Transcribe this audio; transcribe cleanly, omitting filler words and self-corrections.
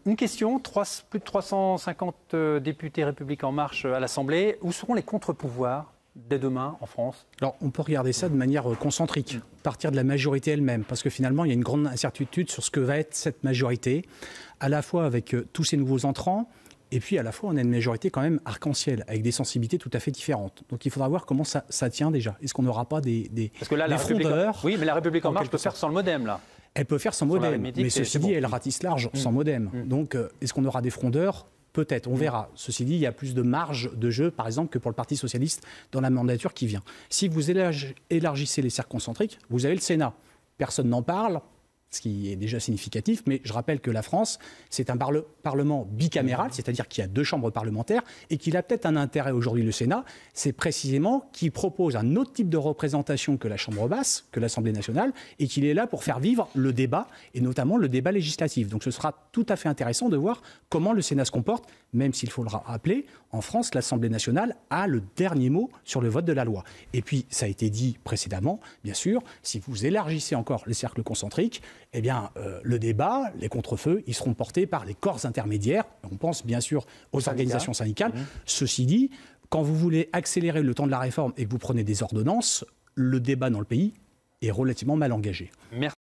Une question, plus de 350 députés République En Marche à l'Assemblée. Où seront les contre-pouvoirs dès demain en France? Alors, on peut regarder ça de manière concentrique, partir de la majorité elle-même, parce que finalement, il y a une grande incertitude sur ce que va être cette majorité, à la fois avec tous ces nouveaux entrants, et puis à la fois, on a une majorité quand même arc-en-ciel, avec des sensibilités tout à fait différentes. Donc il faudra voir comment ça tient déjà. Est-ce qu'on n'aura pas des Parce que là, la frondeurs? Oui, mais la République En Marche peut faire sans le modem, là. Elle peut faire sans modem, mais ceci dit, elle ratisse large sans modem. Donc, est-ce qu'on aura des frondeurs? Peut-être, on verra. Ceci dit, il y a plus de marge de jeu, par exemple, que pour le Parti socialiste dans la mandature qui vient. Si vous élargissez les cercles concentriques, vous avez le Sénat. Personne n'en parle, ce qui est déjà significatif, mais je rappelle que la France, c'est un parlement bicaméral, c'est-à-dire qu'il y a 2 chambres parlementaires, et qu'il a peut-être un intérêt aujourd'hui, le Sénat, c'est précisément qu'il propose un autre type de représentation que la Chambre basse, que l'Assemblée nationale, et qu'il est là pour faire vivre le débat, et notamment le débat législatif. Donc ce sera tout à fait intéressant de voir comment le Sénat se comporte, même s'il faut le rappeler, en France, l'Assemblée nationale a le dernier mot sur le vote de la loi. Et puis, ça a été dit précédemment, bien sûr, si vous élargissez encore les cercles concentriques, eh bien, le débat, les contre-feux, ils seront portés par les corps intermédiaires. On pense bien sûr aux organisations syndicales. Ceci dit, quand vous voulez accélérer le temps de la réforme et que vous prenez des ordonnances, le débat dans le pays est relativement mal engagé. Merci.